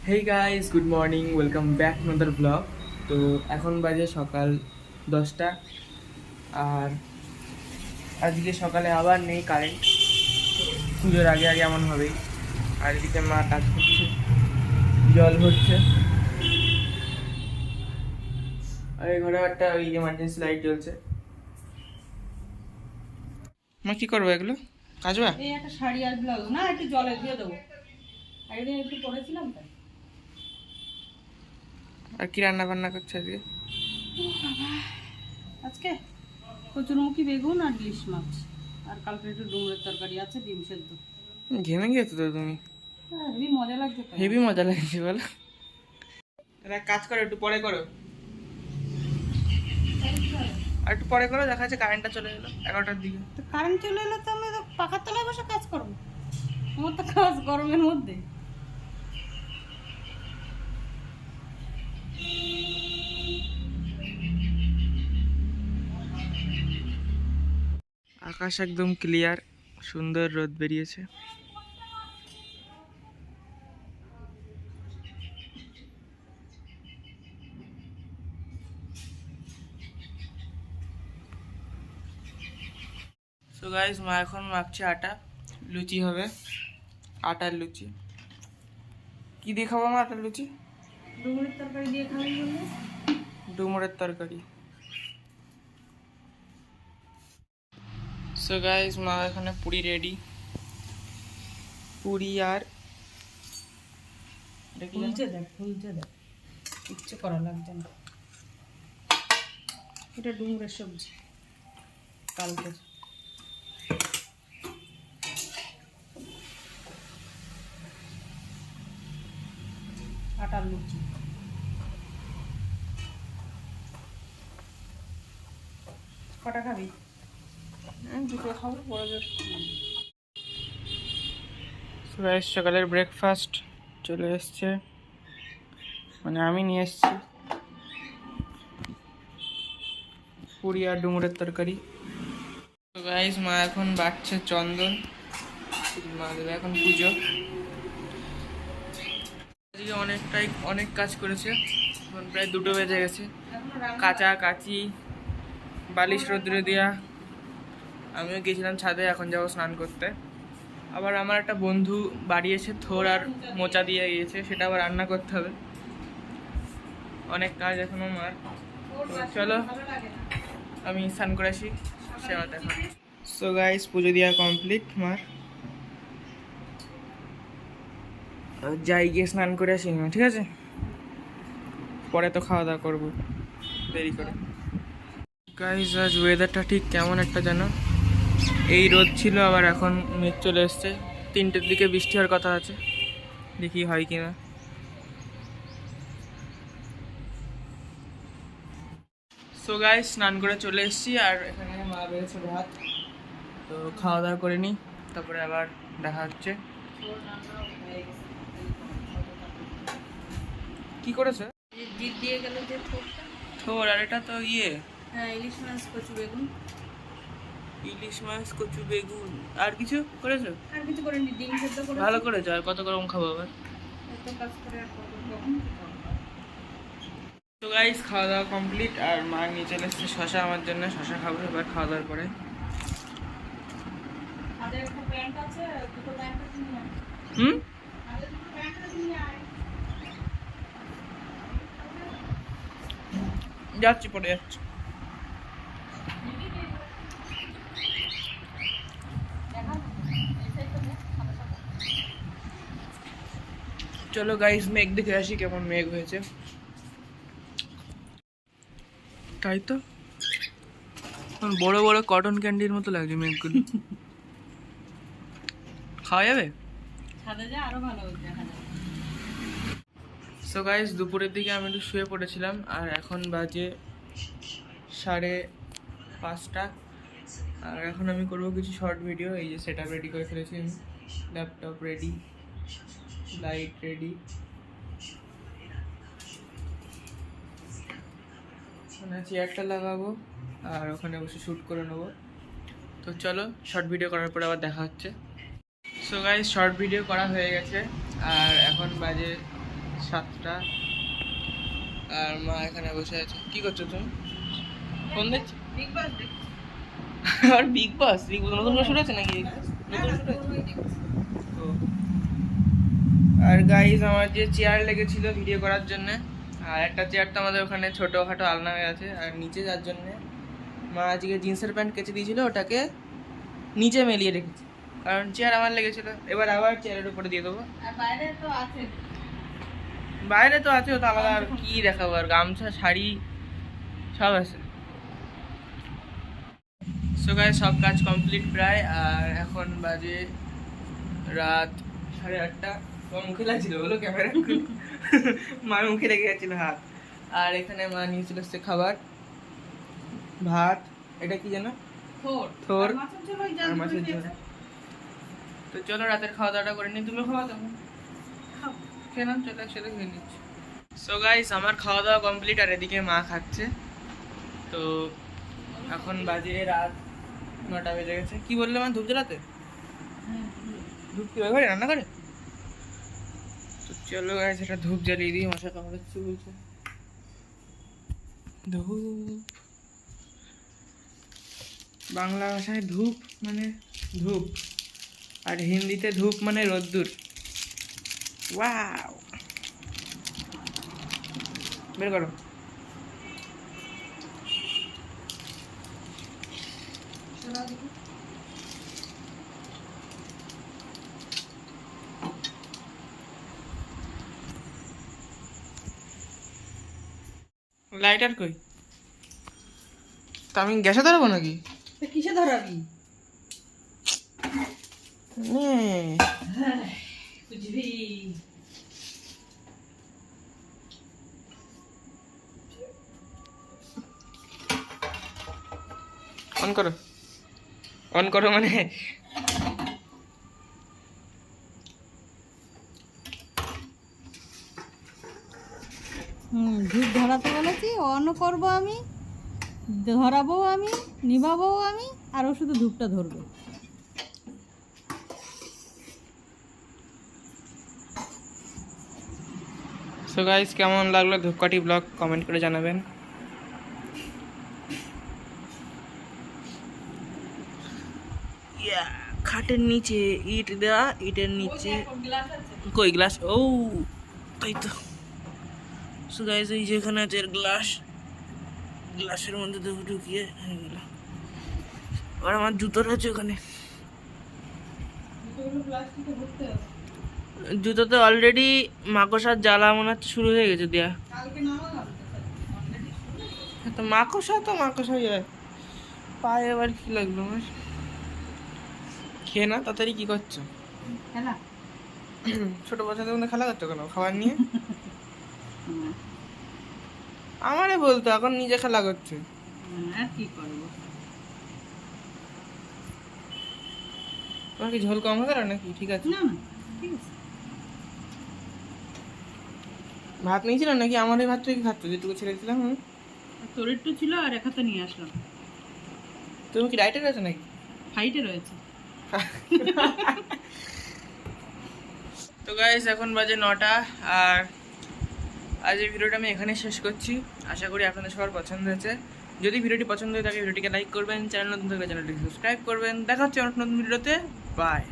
Hey guys, good morning, welcome back another blog. তো এখন বাজে সকাল 10টা। আর আজকে সকালে আবার নেই কারেন্ট, পুজোর আগে আগে এমন হবেই। আর এদিকে মা কাজ করছে, জল ভরছে। আর এই ঘরে একটা ওই এমার্জেন্সি লাইট জ্বলছে। মা কি করবো এগুলো কাজবা? এই একটা শাড়ি আর ব্লাউজ না একটু জলে দিয়ে দেবো। একদিন একটু পরেছিলাম তাই। আর কি রান্না বান্না করছে আজকে? আজকে কচুরমুখী বেগুন আর ইলিশ মাছ, আর কালকে একটু ডুমুরের তরকারি আছে, ডিম সেদ্ধ। ঘেমে গিয়েছো তো তুমি? হেবি মজা লাগছে তো। হেভি মজা লাগছে বলো। একটা কাজ করো, একটু পরে করো, আর একটু পরে করো। দেখা যাচ্ছে কারেন্টটা চলে এলো 11টার দিকে। তো কারেন্ট চলে এলে তো আমি তো পাখার তলায় বসে কাজ করবো। আমার তো কাজ গরমের মধ্যে। আকাশ একদম ক্লিয়ার, সুন্দর রোদ বেরিয়েছে। সো গাইস, মা এখন মাখছে আটা, লুচি হবে। আটার লুচি কি দিয়ে খাবো মা? আটার লুচি ডুমুরের তরকারি দিয়ে খাবি বললে? ডুমুরের তরকারি। সো গাইস, মা এখানে পুরি রেডি। পুরি আর এটা কি জানো? ফুলছে দেখ, ইচ্ছে করা লাগছে না। এটা ডুমুরের সবজি কালকে। আটার লুচি কটা খাবি? দুটো খাবো পরে যাবে। সো গাইস, সকালের ব্রেকফাস্ট চলে এসছে, মানে আমি নিয়ে এসেছি। পুরি আর ডুমুরের তরকারি। তো গাইস, মা এখন বাটছে চন্দন, মা দেবে এখন পুজো। আজকে অনেক কাজ করেছে, এখন প্রায় 2টো বেজে গেছে। কাঁচা কাচি, বালিশ রোদ্রে দেওয়া। আমিও গেছিলাম ছাদে, এখন যাবো স্নান করতে। আবার আমার একটা বন্ধু বাড়ি এসে থোর আর মোচা দিয়ে গিয়েছে, সেটা আবার রান্না করতে হবে। অনেক কাজ এখনো আমার। তো চলো আমি স্নান করে আসি, সে আমার দেখা। সো গাইস, পুজো দেওয়া কমপ্লিট মার। যাই গিয়ে স্নান করে আসি না, ঠিক আছে? পরে তো খাওয়া দাওয়া করবো দেরি করে। গাইস, আজ ওয়েদারটা ঠিক কেমন একটা যেন, এই রোদ ছিল, আবার এখন মেঘ চলে এসছে। 3টের দিকে বৃষ্টি হওয়ার কথা আছে, দেখি হয় কিনা। সো গাইস, স্নান করে চলে এসেছি, আর এখানে মা বেড়েছে ভাত। তো খাওয়া দাওয়া করে নিই, তারপরে আবার দেখা হচ্ছে। কি করেছে? জিদ দিয়ে গেল যে থোরটা। থোর, আর এটা তো হ্যাঁ, ইলিশ মাছ কচু বেগুন। ইলিশ মাছ কচু বেগুন। আর কিছু করেছো? আর কিছু করেনি, ডিম সেদ্ধ করে। ভালো করেছো, আর কত গরম খাবো আবার। এত কাজ করে আর কত কখন। তো গাইস, খাওয়া দাওয়া কমপ্লিট, আর মা নিয়ে চলে এসেছে শশা আমার জন্য। শশা খাবো এবার খাওয়া দাওয়ার পরে। আমাদের একটা প্যান্ট আছে, দুটো প্যান্ট আছে নিয়ে আয়। হুম, আমাদের দুটো প্যান্ট আছে নিয়ে আয়। যাচ্ছি, পরে যাচ্ছি। চলো গাইস, মেঘ দেখে আসি কেমন মেঘ হয়েছে। তাই তো, বড় বড় কটন ক্যান্ডির মতো লাগছে মেঘগুলো। খাওয়া যাবে? ছাদে যা আরো ভালো দেখা যাবে। সো গাইস, দুপুরের দিকে আমি একটু শুয়ে পড়েছিলাম, আর এখন বাজে 5:30। আর এখন আমি করবো কিছু শর্ট ভিডিও। এই যে সেটআপ রেডি করে ফেলেছি আমি, ল্যাপটপ রেডি, লাইট রেডি, ওখানে চেয়ারটা লাগাবো, আর ওখানে বসে শ্যুট করে নেবো। তো চলো, শর্ট ভিডিও করার পরে আবার দেখা হচ্ছে। সো গাইস, শর্ট ভিডিও করা হয়ে গেছে, আর এখন বাজে 7টা। আর মা এখানে বসে আছে। কি করছো তুমি? ফোন দেখছো? বিগ বস দেখছি। আর বিগ বস নতুন করে শুরু হচ্ছে নাকি? নতুন শুরু হচ্ছে? ও। আর গাইস আমার যে চেয়ার লেগেছিল ভিডিও করার জন্য, আর একটা চেয়ার তো আমাদের ওখানে ছোটোখাটো আলনা হয়ে আছে, আর নিচে যার জন্য মা আজকে জিন্সের প্যান্ট কেচে দিয়েছিল, ওটাকে নিচে মেলিয়ে রেখেছি, কারণ চেয়ার আমার লেগেছিল। এবার আবার চেয়ারের উপরে দিয়ে দেবো। আর বাইরে তো আছে। বাইরে তো আছে, ওটা আলাদা, আর কি দেখাবো, আর গামছা শাড়ি সব আছে। সো গাইস সব কাজ কমপ্লিট প্রায়, আর এখন বাজে রাত 8:30। তোমার মুখে লাগছিল বলো ক্যামেরা? মায়ের মুখে লেগে গেছিল হাত। আর এখানে মা নিয়েছিল হচ্ছে খাবার, ভাত, এটা কি যেন, থোর আর মাছের ঝোল। তো চলো রাতের খাওয়া দাওয়াটা করে নিই। তুমি খাওয়া দাও, খেয়ে নাও, চলো একসাথে খেয়ে নিচ্ছি। সো গাইস আমার খাওয়া দাওয়া কমপ্লিট, আর এদিকে মা খাচ্ছে। তো এখন বাজে রাত 9টা বেজে গেছে। কি বললে মা, ধূপ জ্বালাতে? ধূপ কি ওই ঘরে রান্না করে? তো চলো গাইস এটা ধূপ জ্বালিয়ে দিই, মশা কামড়াচ্ছে বলছে। ধূপ, বাংলা ভাষায় ধূপ মানে ধূপ, আর হিন্দিতে ধূপ মানে রোদ্দুর। ওয়াও, বের করো। লাইটার কই? তা আমি গ্যাসে ধরবো নাকি? কিসে ধরাবি? বুঝবি। অন করো, অন করো মানে ধূপ ধরাতে বলেছি, অনও করবো আমি, ধরাবো আমি, নিভাবো আমি, আর ও শুধু ধূপটা ধরবে। সো গাইস কেমন লাগলো ধূপকাঠি ব্লগ কমেন্ট করে জানাবেন। খাটের নিচে ইট দেওয়া, ইটের নিচে কই গ্লাস? ও তাই তো। সো গাইস এই যেখানে আছে গ্লাস, গ্লাসের মধ্যে ধূপ ঢুকিয়ে হয়ে গেল। আর আমার জুতোর আছে ওখানে, জুতোতে অলরেডি মাকড়সার জ্বালা মনে হচ্ছে শুরু হয়ে গেছে দেয়া। তো মাকড়সা তো মাকড়সাই হয়। পায়ে আবার কি লাগলো আমার? খেয়ে না তাড়াতাড়ি। কি করছো? খেলা। ছোট বাচ্চাদের মধ্যে খেলা করছো কেন খাবার নিয়ে? আমারে বলতো, এখন নিজে খেলা করছে। আর কি করবো? তোমার কি ঝোল কম হয়ে গেল নাকি? ঠিক আছে। না না ঠিক আছে। ভাত নিয়েছিল নাকি? আমার এই ভাতটা কি খাচ্ছ যেটুকু ছেড়ে দিলাম? তোর একটু ছিল আর এক হাতে নিয়ে আসলাম। তুমি কি ডায়েটে রয়েছে নাকি? ফাইটে রয়েছে। তো গাইস এখন বাজে 9টা, আর আজ এই ভিডিওটা আমি এখানে শেষ করছি। আশা করি আপনাদের সবার পছন্দ হয়েছে। যদি ভিডিওটি পছন্দ হয়ে থাকে ভিডিওটিকে লাইক করবেন, চ্যানেল নতুন থাকলে চ্যানেলটিকে সাবস্ক্রাইব করবেন। দেখা হচ্ছে অনেক নতুন ভিডিওতে। বাই।